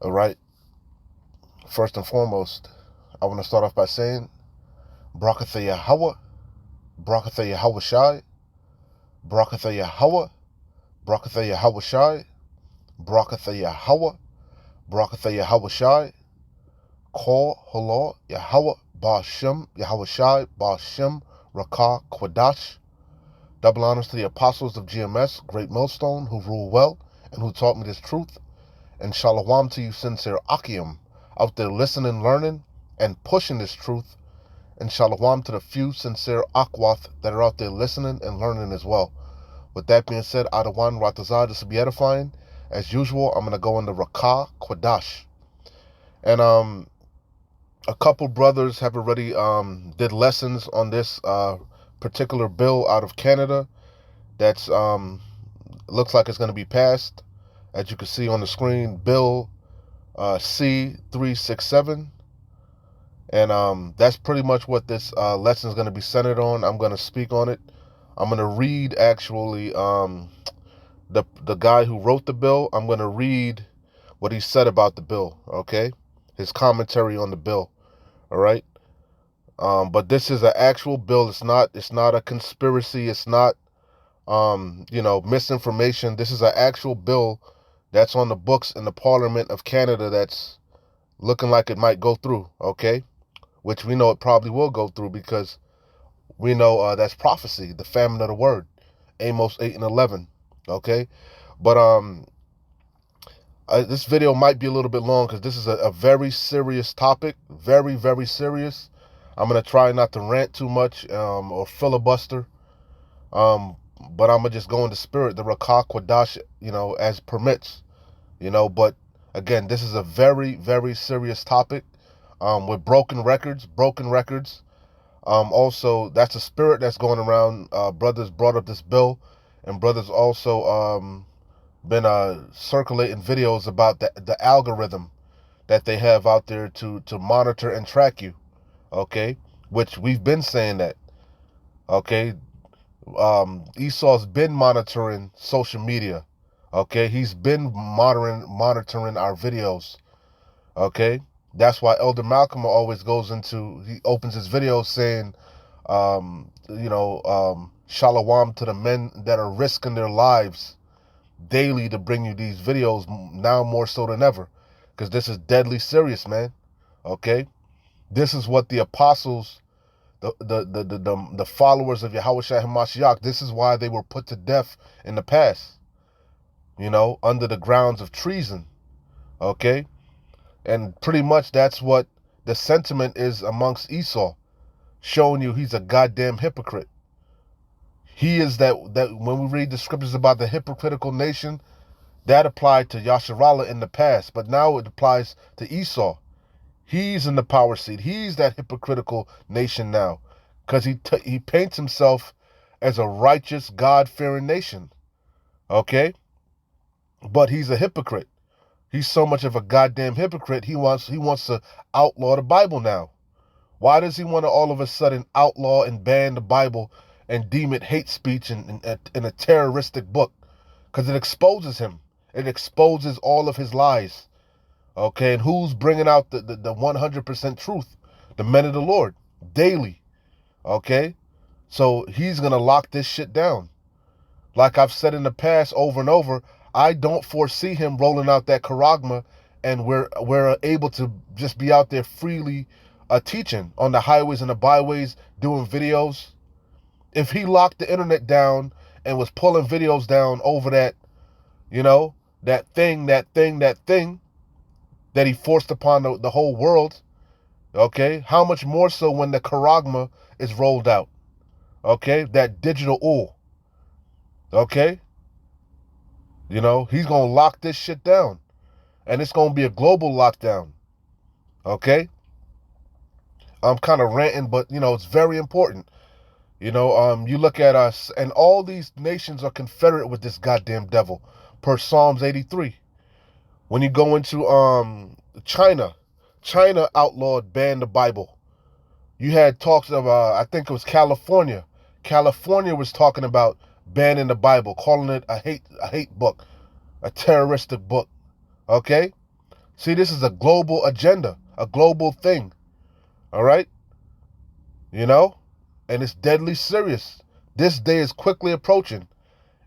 All right. First and foremost, I want to start off by saying, Brakatha Yahweh, Brakatha Yahweh Shai, Brakatha Yahweh, Brakatha Yahweh Shai, Brakatha Yahweh, Brakatha Yahweh Shai, Kol Halal Yahweh, Ba'ashem, Yahweh Shai, Ba'ashem, Rakah, Kwadash. Double honors to the apostles of GMS, Great Millstone, who rule well and who taught me this truth. And shalom to you sincere Akim out there listening, learning, and pushing this truth. And shalom to the few sincere Akwath that are out there listening and learning as well. With that being said, Adawan Ratazah, this will be edifying. As usual, I'm going to go into Rakah Kwadash. And a couple brothers have already did lessons on this particular bill out of Canada that's looks like it's going to be passed. As you can see on the screen, Bill C-367. And that's pretty much what this lesson is going to be centered on. I'm going to speak on it. I'm going to read, actually, the guy who wrote the bill. I'm going to read what he said about the bill, okay? His commentary on the bill, all right? But this is an actual bill. It's not a conspiracy. It's not, misinformation. This is an actual bill that's on the books in the Parliament of Canada that's looking like it might go through, okay? Which we know it probably will go through because we know that's prophecy, the famine of the word, Amos 8 and 11, okay? But this video might be a little bit long because this is a very serious topic, very, very serious. I'm going to try not to rant too much or filibuster, but I'm going to just go into spirit, the Rakah Kwadash, as permits, but again, this is a very, very serious topic. With broken records. Also, that's a spirit that's going around. Brothers brought up this bill, and brothers also been circulating videos about the algorithm that they have out there to monitor and track you. Okay, which we've been saying that. Okay, Esau's been monitoring social media. Okay, he's been monitoring our videos. Okay. That's why Elder Malcolm always he opens his videos saying, shalom to the men that are risking their lives daily to bring you these videos, now more so than ever. Because this is deadly serious, man. Okay? This is what the apostles, the followers of Yahweh Shai HaMashiach, this is why they were put to death in the past. Under the grounds of treason. Okay? And pretty much that's what the sentiment is amongst Esau, showing you he's a goddamn hypocrite. He is that when we read the scriptures about the hypocritical nation, that applied to Yasharallah in the past, but now it applies to Esau. He's in the power seat. He's that hypocritical nation now, because he paints himself as a righteous, God-fearing nation. Okay? But he's a hypocrite. He's so much of a goddamn hypocrite, he wants to outlaw the Bible now. Why does he want to all of a sudden outlaw and ban the Bible and deem it hate speech and a terroristic book? Because it exposes him. It exposes all of his lies. Okay, and who's bringing out the 100% truth? The men of the Lord, daily. Okay? So he's going to lock this shit down. Like I've said in the past over and over, I don't foresee him rolling out that charagma and we're able to just be out there freely teaching on the highways and the byways, doing videos. If he locked the internet down and was pulling videos down over that, that thing that he forced upon the whole world, okay, how much more so when the charagma is rolled out, okay, that digital ool, okay? He's going to lock this shit down. And it's going to be a global lockdown. Okay? I'm kind of ranting, but, it's very important. You look at us, and all these nations are confederate with this goddamn devil, per Psalms 83. When you go into China outlawed, banned the Bible. You had talks of, I think it was California. California was talking about banning the Bible, calling it a hate book, a terroristic book. Okay? See, this is a global agenda, a global thing. All right? You know? And it's deadly serious. This day is quickly approaching.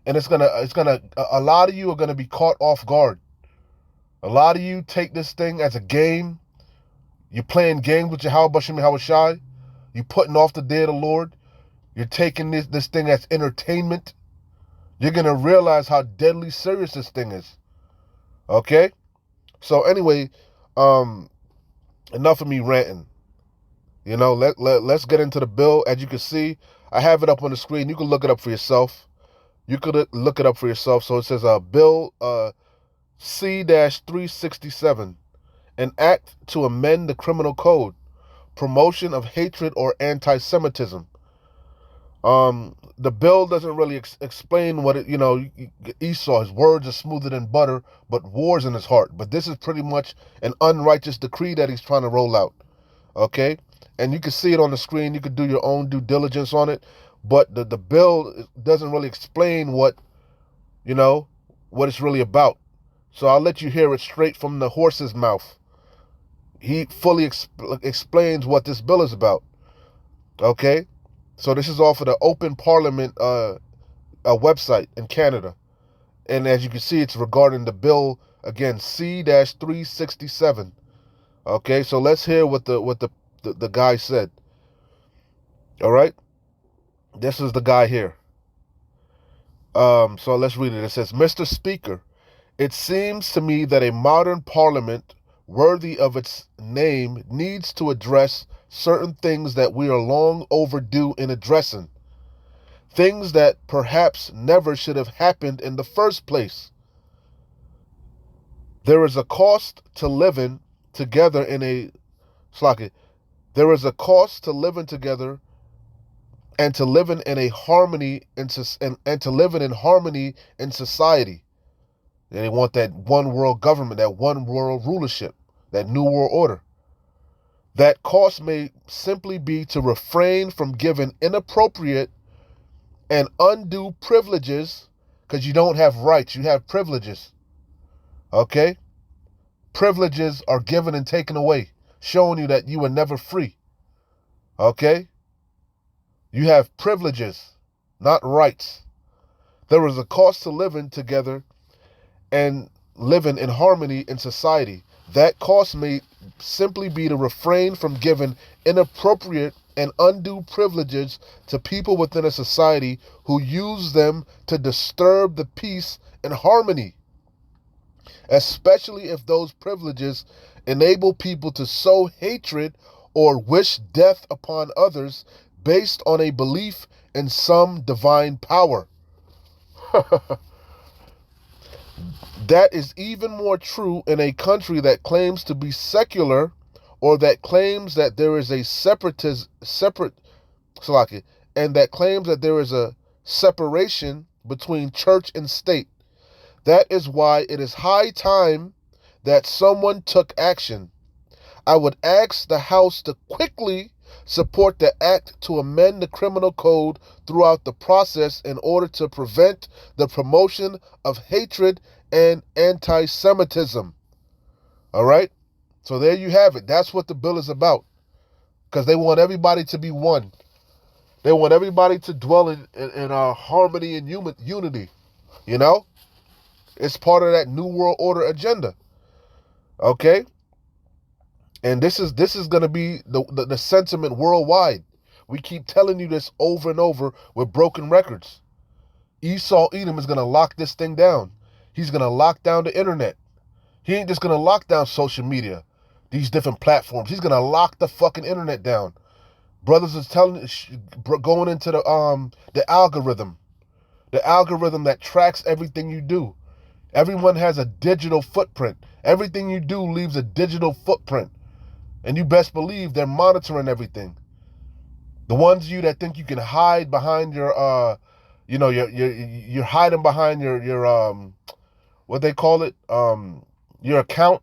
And a lot of you are gonna be caught off guard. A lot of you take this thing as a game. You're playing games with your Hawashai. You're putting off the day of the Lord. You're taking this thing as entertainment. You're gonna realize how deadly serious this thing is. Okay? So anyway, enough of me ranting. You know, let's get into the bill. As you can see, I have it up on the screen. You can look it up for yourself. You could look it up for yourself. So it says Bill C-367, an act to amend the criminal code, promotion of hatred or anti-Semitism. The bill doesn't really explain what it, Esau, his words are smoother than butter, but war's in his heart. But this is pretty much an unrighteous decree that he's trying to roll out. Okay? And you can see it on the screen. You can do your own due diligence on it. But the bill doesn't really explain what it's really about. So I'll let you hear it straight from the horse's mouth. He fully explains what this bill is about. Okay? So this is off of the Open Parliament website in Canada. And as you can see, it's regarding the bill, again, C-367. Okay, so let's hear what the guy said. All right? This is the guy here. So let's read it. It says, Mr. Speaker, it seems to me that a modern parliament worthy of its name needs to address certain things that we are long overdue in addressing. Things that perhaps never should have happened in the first place. There is a cost to living together in a There is a cost to living together and to living in a harmony and to living in harmony in society. And they want that one world government, that one world rulership, that new world order. That cost may simply be to refrain from giving inappropriate and undue privileges, because you don't have rights, you have privileges. Okay? Privileges are given and taken away, showing you that you were never free. Okay? You have privileges, not rights. There is a cost to living together and living in harmony in society. That cost may simply be to refrain from giving inappropriate and undue privileges to people within a society who use them to disturb the peace and harmony, especially if those privileges enable people to sow hatred or wish death upon others based on a belief in some divine power. That is even more true in a country that claims to be secular, or that claims that there is a separation between church and state. That is why it is high time that someone took action. I would ask the House to quickly support the act to amend the criminal code throughout the process in order to prevent the promotion of hatred and anti-Semitism. All right? So there you have it. That's what the bill is about. Because they want everybody to be one. They want everybody to dwell in harmony and unity. You know? It's part of that New World Order agenda. Okay? And this is going to be the sentiment worldwide. We keep telling you this over and over with broken records. Esau Edom is going to lock this thing down. He's going to lock down the internet. He ain't just going to lock down social media, these different platforms. He's going to lock the fucking internet down. Brothers is going into the algorithm that tracks everything you do. Everyone has a digital footprint. Everything you do leaves a digital footprint. And you best believe they're monitoring everything. The ones of you that think you can hide behind your you're hiding behind your what they call it, your account.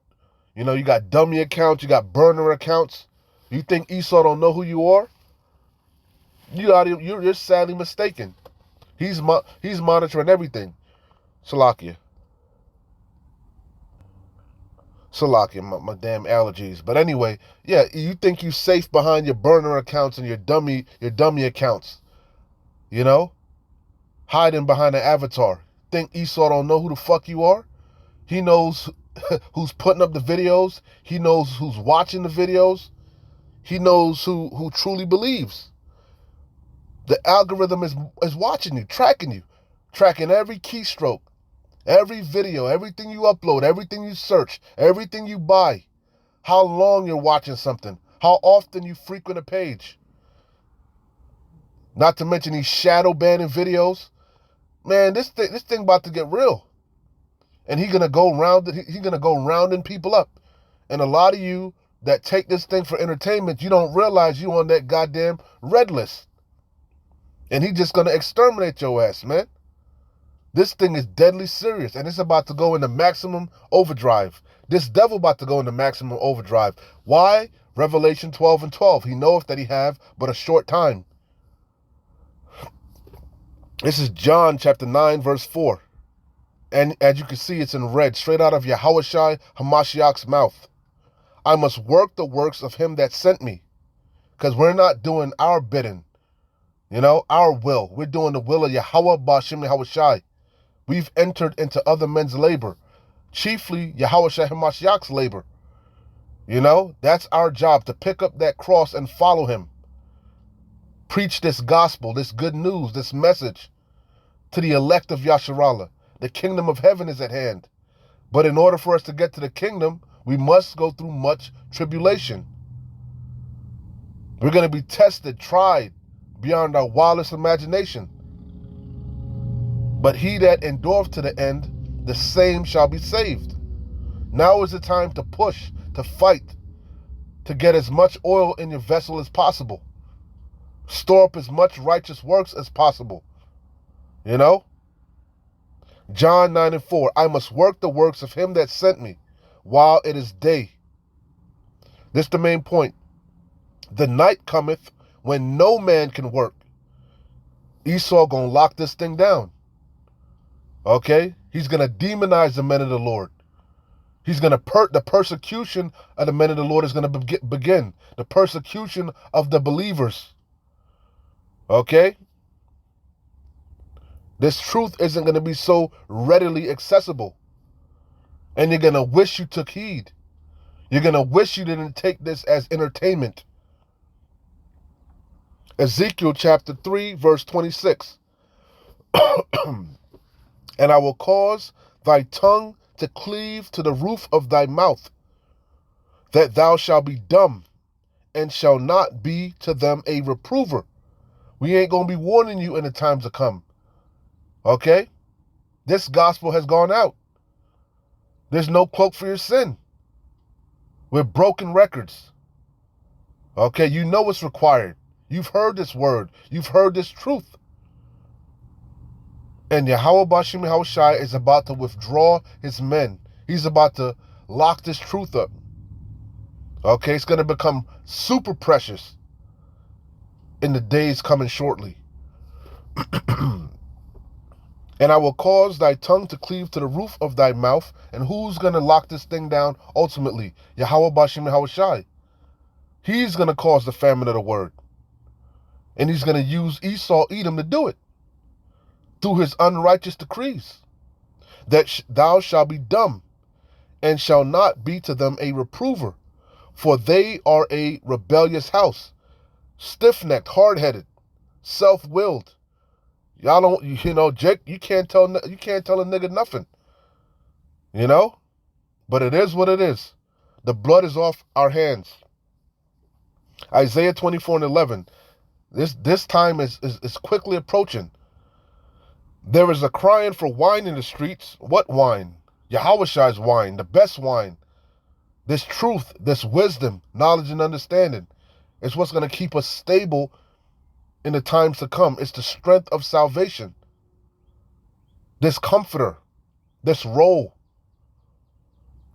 You got dummy accounts, you got burner accounts. You think Esau don't know who you are? You're sadly mistaken. He's monitoring everything. Salakia. Salaki, my damn allergies. But anyway, yeah, you think you safe behind your burner accounts and your dummy accounts, you know? Hiding behind an avatar. Think Esau don't know who the fuck you are? He knows who's putting up the videos. He knows who's watching the videos. He knows who truly believes. The algorithm is watching you, tracking every keystroke, every video, everything you upload, everything you search, everything you buy, how long you're watching something, how often you frequent a page. Not to mention these shadow banning videos. Man, this thing about to get real. And he's gonna go rounding people up. And a lot of you that take this thing for entertainment, you don't realize you on that goddamn red list. And he's just gonna exterminate your ass, man. This thing is deadly serious, and it's about to go into maximum overdrive. This devil about to go into maximum overdrive. Why? Revelation 12:12. He knoweth that he have but a short time. This is John chapter 9, verse 4. And as you can see, it's in red, straight out of Yahushua Hamashiach's mouth. I must work the works of him that sent me. Because we're not doing our bidding, our will. We're doing the will of Yahweh Ba'Shem Yahushai. We've entered into other men's labor, chiefly Yahushua Hamashiach's labor. That's our job, to pick up that cross and follow him. Preach this gospel, this good news, this message to the elect of Yasharallah. The kingdom of heaven is at hand. But in order for us to get to the kingdom, we must go through much tribulation. We're going to be tested, tried beyond our wildest imagination. But he that endureth to the end, the same shall be saved. Now is the time to push, to fight, to get as much oil in your vessel as possible. Store up as much righteous works as possible. John 9:4, I must work the works of him that sent me while it is day. This is the main point. The night cometh when no man can work. Esau gonna lock this thing down. Okay? He's gonna demonize the men of the Lord. He's gonna the persecution of the men of the Lord is gonna begin. The persecution of the believers. Okay? This truth isn't going to be so readily accessible. And you're going to wish you took heed. You're going to wish you didn't take this as entertainment. Ezekiel chapter 3, verse 26. And I will cause thy tongue to cleave to the roof of thy mouth, that thou shalt be dumb, and shall not be to them a reprover. We ain't going to be warning you in the times to come. Okay? This gospel has gone out. There's no cloak for your sin. We're broken records. Okay? You know what's required. You've heard this word. You've heard this truth. And Yahweh Ba'Shem Yahushai is about to withdraw his men. He's about to lock this truth up. Okay? It's going to become super precious in the days coming shortly. And I will cause thy tongue to cleave to the roof of thy mouth. And who's going to lock this thing down ultimately? Yahweh Ba'Shem Yahushai. He's going to cause the famine of the word. And he's going to use Esau, Edom, to do it. Through his unrighteous decrees. That thou shalt be dumb, and shall not be to them a reprover. For they are a rebellious house. Stiff-necked, hard-headed, self-willed. Y'all don't, Jake, you can't tell a nigga nothing. But it is what it is. The blood is off our hands. Isaiah 24:11. This time is quickly approaching. There is a crying for wine in the streets. What wine? Yahushai's wine, the best wine. This truth, this wisdom, knowledge, and understanding is what's going to keep us stable in the times to come. It's the strength of salvation. This comforter, this role.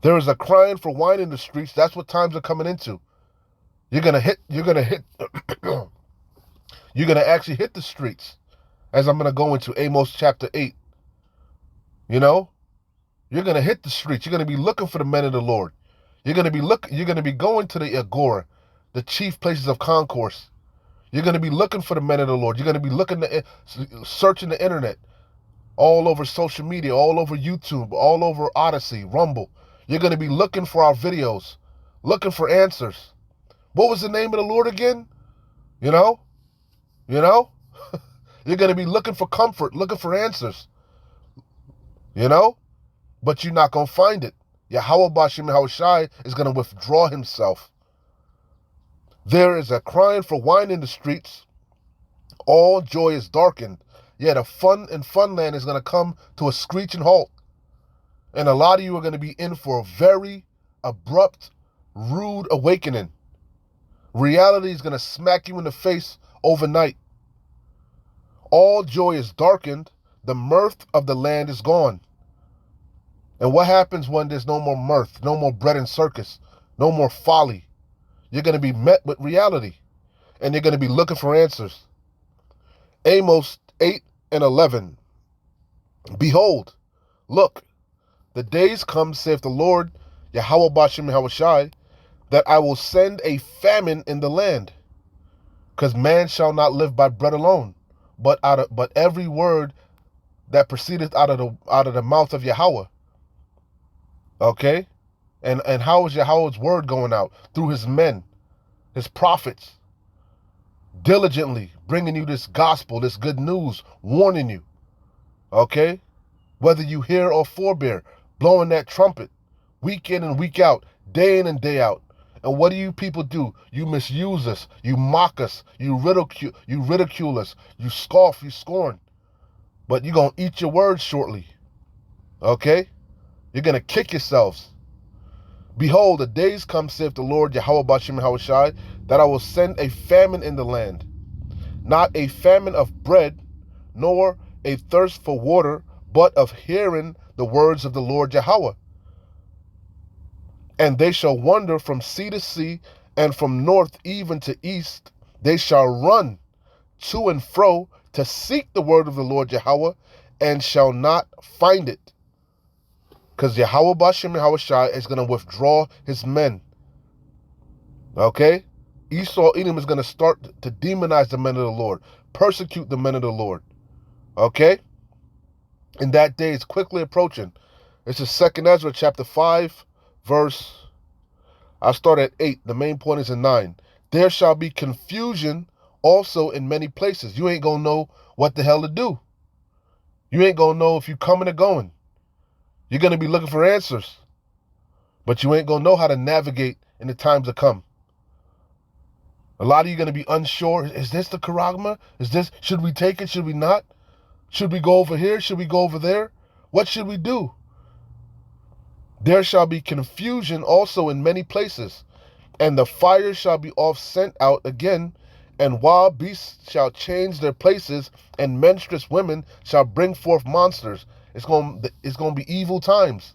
There is a crying for wine in the streets. That's what times are coming into. You're gonna actually hit the streets, as I'm gonna go into Amos chapter 8. You're gonna hit the streets. You're gonna be looking for the men of the Lord. You're going to be going to the agora, the chief places of concourse. You're going to be looking for the men of the Lord. You're going to be searching the internet, all over social media, all over YouTube, all over Odyssey, Rumble. You're going to be looking for our videos, looking for answers. What was the name of the Lord again? You know? You're going to be looking for comfort, looking for answers. But you're not going to find it. Yahweh Bashim Yahushai is going to withdraw himself. There is a crying for wine in the streets. All joy is darkened. Yeah, the fun in Funland is going to come to a screeching halt. And a lot of you are going to be in for a very abrupt, rude awakening. Reality is going to smack you in the face overnight. All joy is darkened. The mirth of the land is gone. And what happens when there's no more mirth, no more bread and circus, no more folly? You're going to be met with reality. And you're going to be looking for answers. Amos 8:11. Behold, look, the days come, saith the Lord, Yahweh Bashim Yahushai, that I will send a famine in the land. Because man shall not live by bread alone, but every word that proceedeth out of the mouth of Yahweh. Okay? And how is Yahweh's word going out? Through his men, his prophets, diligently bringing you this gospel, this good news, warning you. Okay? Whether you hear or forbear, blowing that trumpet, week in and week out, day in and day out. And what do you people do? You misuse us, you mock us, you ridicule us, you scoff, you scorn. But you're going to eat your words shortly. Okay? You're going to kick yourselves. Behold, the days come, saith the Lord, Yahweh Bashim Yahushai, that I will send a famine in the land. Not a famine of bread, nor a thirst for water, but of hearing the words of the Lord Yahweh. And they shall wander from sea to sea, and from north even to east. They shall run to and fro to seek the word of the Lord Yahweh, and shall not find it. Because Yahweh Bashim Yahushai is going to withdraw his men. Okay? Esau Edom is going to start to demonize the men of the Lord, persecute the men of the Lord. Okay? And that day is quickly approaching. This is 2 Ezra chapter 5, verse, I start at 8. The main point is in 9. There shall be confusion also in many places. You ain't going to know what the hell to do. You ain't going to know if you coming or going. You're going to be looking for answers. But you ain't going to know how to navigate in the times to come. A lot of you are going to be unsure. Is this the charagma? Should we take it? Should we not? Should we go over here? Should we go over there? What should we do? There shall be confusion also in many places, and the fire shall be oft sent out again, and wild beasts shall change their places, and menstruous women shall bring forth monsters. It's going to be evil times.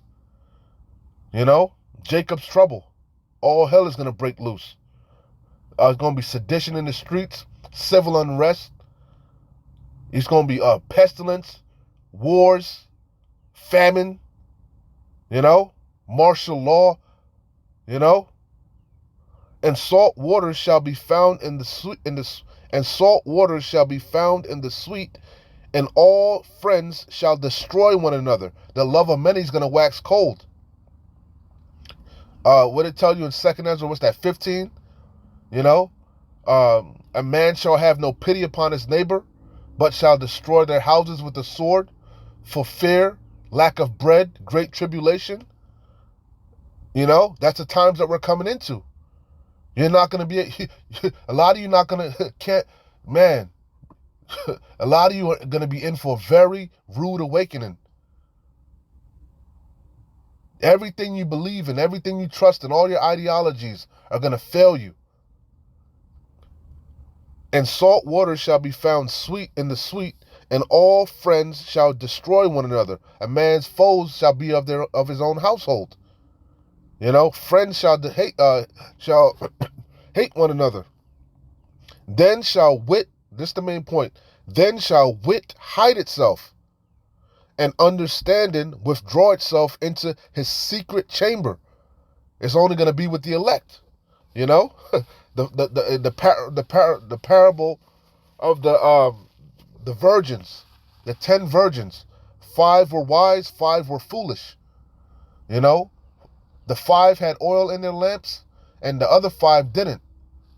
Jacob's trouble. All hell is going to break loose. It's going to be sedition in the streets, civil unrest. It's going to be pestilence, wars, famine, martial law, and salt waters shall be found in the sweet, and salt waters shall be found in the sweet, and all friends shall destroy one another. The love of many is going to wax cold. What did it tell you in 2 Ezra? What's that, 15? A man shall have no pity upon his neighbor, but shall destroy their houses with the sword, for fear, lack of bread, great tribulation. That's the times that we're coming into. You're not going to be, a lot of you not going to, a lot of you are going to be in for a very rude awakening. Everything you believe in, everything you trust in, all your ideologies are going to fail you. And salt water shall be found sweet in the sweet, and all friends shall destroy one another. A man's foes shall be of his own household. Friends shall hate one another. Then shall wit, this is the main point, then shall wit hide itself, and understanding withdraw itself into his secret chamber. It's only going to be with the elect. You know, the parable of the virgins, the 10 virgins. 5 were wise, 5 were foolish. You know, the 5 had oil in their lamps, and the other 5 didn't.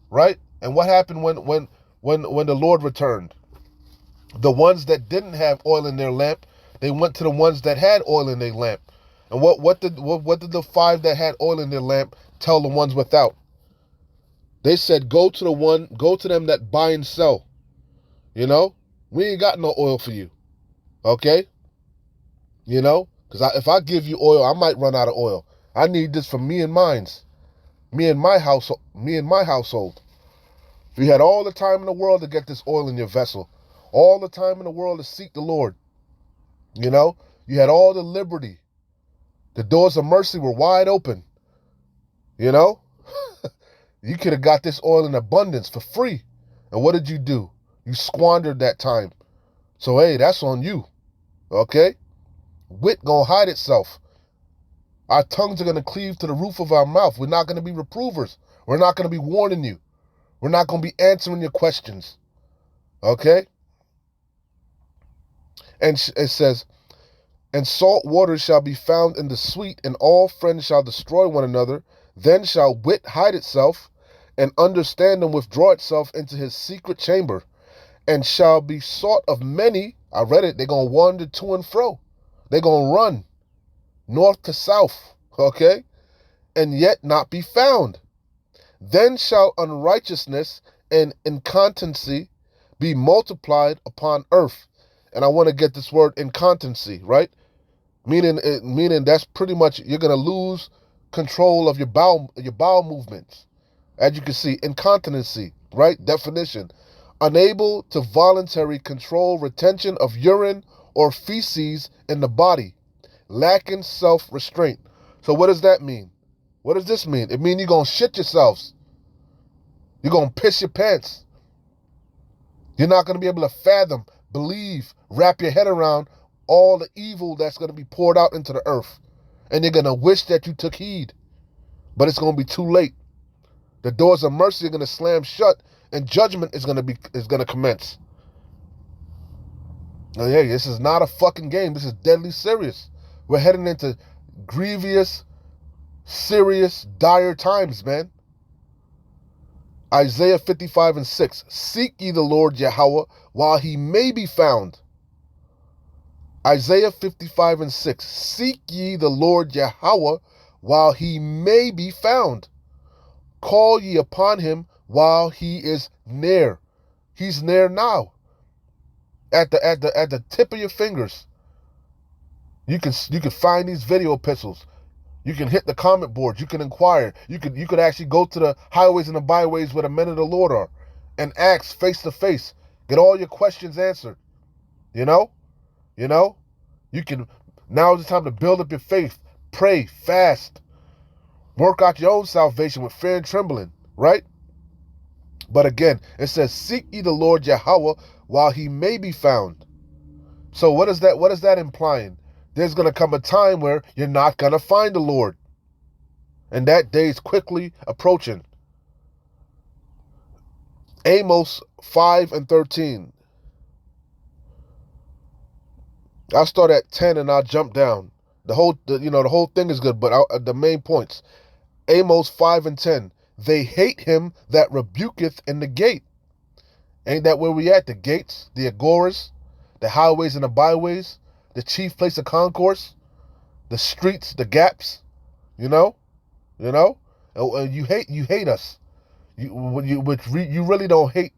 Right? And what happened when the Lord returned? The ones that didn't have oil in their lamp, they went to the ones that had oil in their lamp. And what did the 5 that had oil in their lamp tell the ones without? They said, go to them that buy and sell. You know, we ain't got no oil for you. Okay? You know, because if I give you oil, I might run out of oil. I need this for me and mine's. Me and my household. You had all the time in the world to get this oil in your vessel. All the time in the world to seek the Lord. You know, you had all the liberty. The doors of mercy were wide open. You know, you could have got this oil in abundance for free. And what did you do? You squandered that time. So, hey, that's on you. Okay? Wit gonna hide itself. Our tongues are gonna cleave to the roof of our mouth. We're not gonna be reprovers. We're not gonna be warning you. We're not gonna be answering your questions. Okay? And it says, and salt water shall be found in the sweet, and all friends shall destroy one another. Then shall wit hide itself, and understanding withdraw itself into his secret chamber, and shall be sought of many. I read it. They're going to wander to and fro. They're going to run north to south, okay? And yet not be found. Then shall unrighteousness and incontinency be multiplied upon earth. And I want to get this word incontinency, right? Meaning that's pretty much you're going to lose control of your bowel movements. As you can see, incontinency, right? Definition: unable to voluntarily control retention of urine or feces in the body, lacking self-restraint. So what does that mean? What does this mean? It means you're going to shit yourselves. You're going to piss your pants. You're not going to be able to fathom, believe, wrap your head around all the evil that's going to be poured out into the earth. And you're going to wish that you took heed. But it's going to be too late. The doors of mercy are going to slam shut, and judgment is going to commence. Now, hey, this is not a fucking game. This is deadly serious. We're heading into grievous, serious, dire times, man. Isaiah 55:6. Seek ye the Lord Yahweh while he may be found. Isaiah 55:6. Seek ye the Lord Yahweh while he may be found. Call ye upon him while he is near. He's near now. At the tip of your fingers. You can find these video epistles. You can hit the comment boards. You can inquire. You could actually go to the highways and the byways where the men of the Lord are and ask face to face. Get all your questions answered. You know? You can, now is the time to build up your faith. Pray, fast. Work out your own salvation with fear and trembling, right? But again, it says, seek ye the Lord Yahweh while he may be found. So what is that implying? There's going to come a time where you're not going to find the Lord. And that day is quickly approaching. Amos 5:13. I'll start at 10 and I'll jump down. The whole thing is good, but the main points. Amos 5:10. They hate him that rebuketh in the gate. Ain't that where we at? The gates, the agoras, the highways and the byways, the chief place of concourse, the streets, the gaps. You hate us. You really don't hate.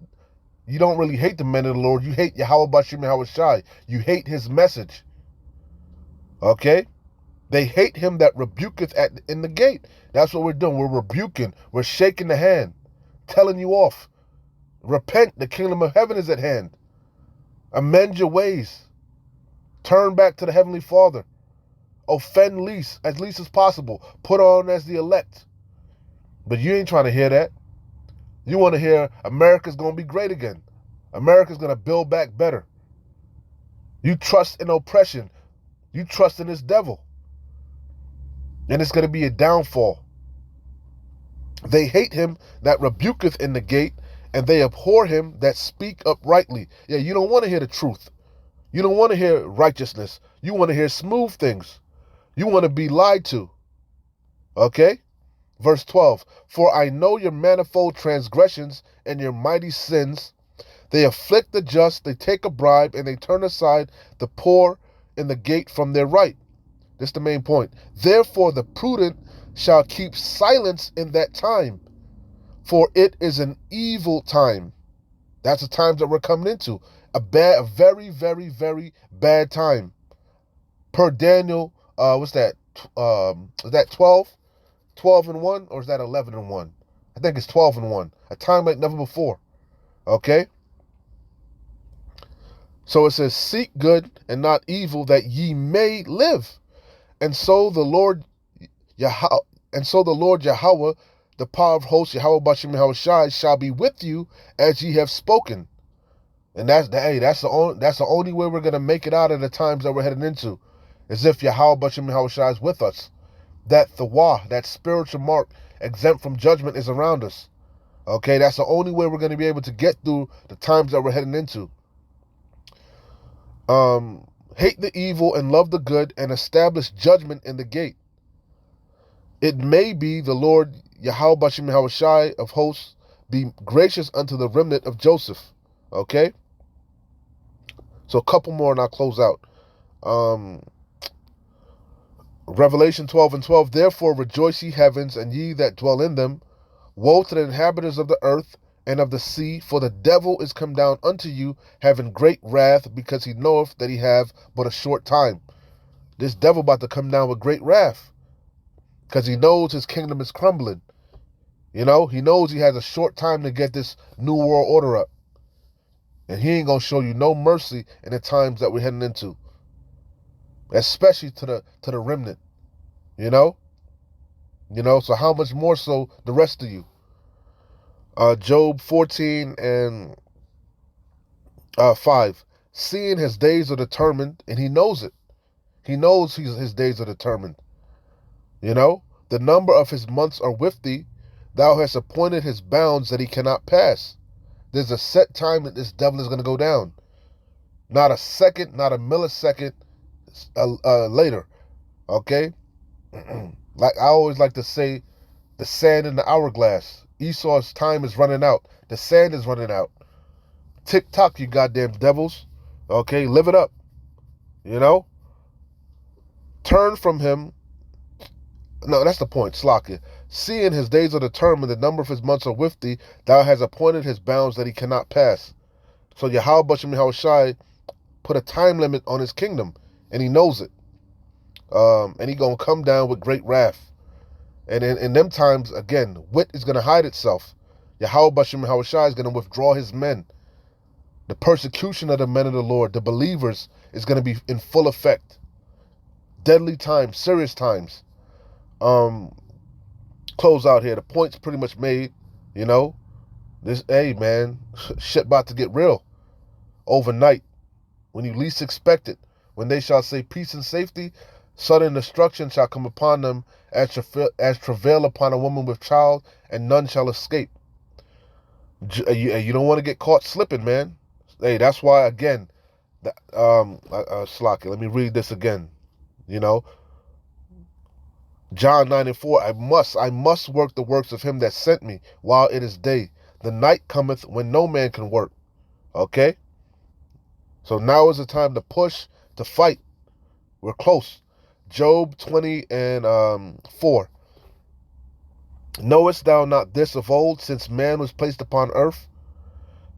You don't really hate the men of the Lord. You hate Yahweh Bashim Yahweh Shai. You hate his message. Okay? They hate him that rebuketh in the gate. That's what we're doing. We're rebuking. We're shaking the hand. Telling you off. Repent. The kingdom of heaven is at hand. Amend your ways. Turn back to the Heavenly Father. Offend least as possible. Put on as the elect. But you ain't trying to hear that. You want to hear America's going to be great again. America's going to build back better. You trust in oppression. You trust in this devil. And it's going to be a downfall. They hate him that rebuketh in the gate, and they abhor him that speak uprightly. Yeah, you don't want to hear the truth. You don't want to hear righteousness. You want to hear smooth things. You want to be lied to. Okay? Verse 12. For I know your manifold transgressions and your mighty sins. They afflict the just, they take a bribe, and they turn aside the poor in the gate from their right. This is the main point. Therefore the prudent shall keep silence in that time, for it is an evil time. That's the time that we're coming into. A very, very, very bad time. Per Daniel, what's that? Is that 12? 12 and 1? Or is that 11 and 1? I think it's 12 and 1. A time like never before. Okay? So it says, seek good and not evil, that ye may live. And so the Lord Yahweh, the power of hosts, Yahweh Bashim Yahushai, shall be with you as ye have spoken. And that's the only way we're gonna make it out of the times that we're heading into, is if Yahweh Bashim Yahushai is with us. That thawah, that spiritual mark exempt from judgment, is around us. Okay, that's the only way we're gonna be able to get through the times that we're heading into. Hate the evil and love the good, and establish judgment in the gate. It may be the Lord Yahweh Bashim Yahushai of hosts be gracious unto the remnant of Joseph. Okay? So a couple more and I'll close out. Revelation 12 and 12. Therefore rejoice ye heavens, and ye that dwell in them. Woe to the inhabitants of the earth and of the sea, for the devil is come down unto you, having great wrath, because he knoweth that he have but a short time. This devil about to come down with great wrath, because he knows his kingdom is crumbling. You know, he knows he has a short time to get this new world order up. And he ain't going to show you no mercy in the times that we're heading into. Especially to the remnant. You know? So how much more so the rest of you? Job 14 and 5. Seeing his days are determined, and he knows it. He knows his days are determined. The number of his months are with thee. Thou hast appointed his bounds that he cannot pass. There's a set time that this devil is going to go down. Not a second, not a millisecond later. Okay? Like I always like to say, the sand in the hourglass. Esau's time is running out. The sand is running out. Tick tock, you goddamn devils. Okay? Live it up. Turn from him. No, that's the point. Slakia. Seeing his days are determined, the number of his months are with thee. Thou hast appointed his bounds that he cannot pass. So Yahweh Bashim Yahushai put a time limit on his kingdom, and he knows it. And he gonna come down with great wrath. And in them times, again, wit is gonna hide itself. Yahweh Bashim Yahushai is gonna withdraw his men. The persecution of the men of the Lord, the believers, is gonna be in full effect. Deadly times, serious times. Close out here. The point's pretty much made. Hey man, shit about to get real. Overnight, when you least expect it, when they shall say peace and safety, sudden destruction shall come upon them as travail upon a woman with child, and none shall escape. You don't want to get caught slipping, man. Hey, that's why again, Slaki, let me read this again. John 9 and 4, I must work the works of him that sent me while it is day. The night cometh when no man can work. Okay? So now is the time to push, to fight. We're close. Job 20 and 4. Knowest thou not this of old, since man was placed upon earth,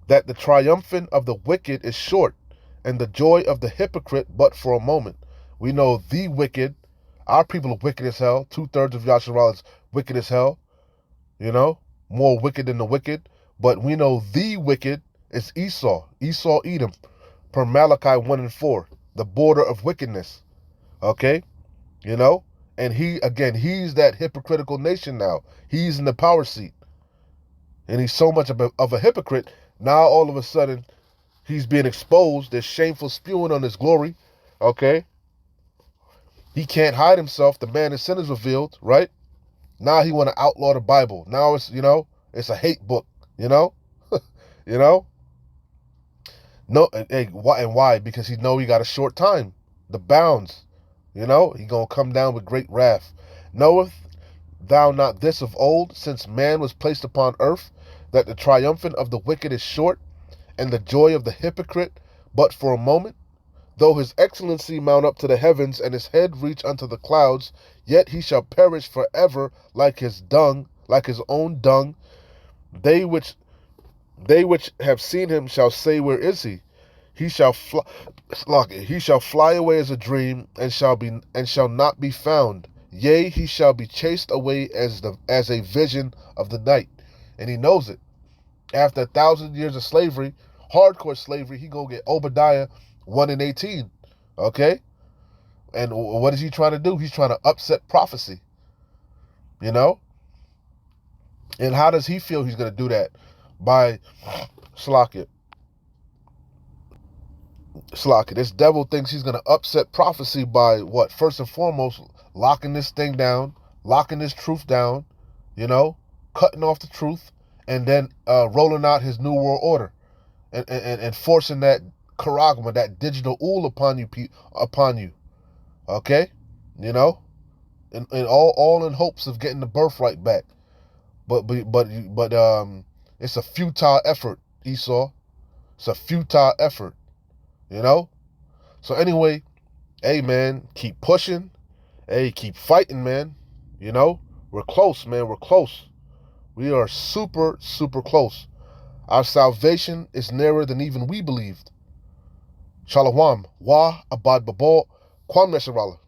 that the triumphant of the wicked is short, and the joy of the hypocrite but for a moment? We know the wicked, our people are wicked as hell. 2/3 of Yasharal is wicked as hell. More wicked than the wicked. But we know the wicked is Esau, Edom, per Malachi 1 and 4, the border of wickedness. Okay? And he's that hypocritical nation now. He's in the power seat. And he's so much of a hypocrite. Now all of a sudden, he's being exposed. There's shameful spewing on his glory. Okay? He can't hide himself. The man of sin is revealed, right? Now he want to outlaw the Bible. Now it's, it's a hate book, you know? You know? No, and why? Because he know he got a short time. The bounds, he gonna come down with great wrath. Knoweth thou not this of old, since man was placed upon earth, that the triumphant of the wicked is short, and the joy of the hypocrite but for a moment? Though his excellency mount up to the heavens, and his head reach unto the clouds, yet he shall perish forever like his dung, like his own dung. They which have seen him shall say, where is he? He shall fly, he shall fly away as a dream, and shall not be found. Yea, he shall be chased away as a vision of the night. And he knows it. After 1,000 years of slavery, hardcore slavery, he gonna get Obadiah 1:18. Okay? And what is he trying to do? He's trying to upset prophecy. You know? And how does he feel he's gonna do that? By Slakia. This devil thinks he's gonna upset prophecy by what? First and foremost, locking this thing down, locking this truth down, cutting off the truth, and then rolling out his new world order, and forcing that charagma, that digital ool upon you. Okay, and all in hopes of getting the birthright back. But it's a futile effort, Esau. It's a futile effort, So anyway, hey man, keep pushing. Hey, keep fighting, man. We're close, man. We're close. We are super, super close. Our salvation is nearer than even we believed. Shalom. Wa abad babal. Kwam Mesharala.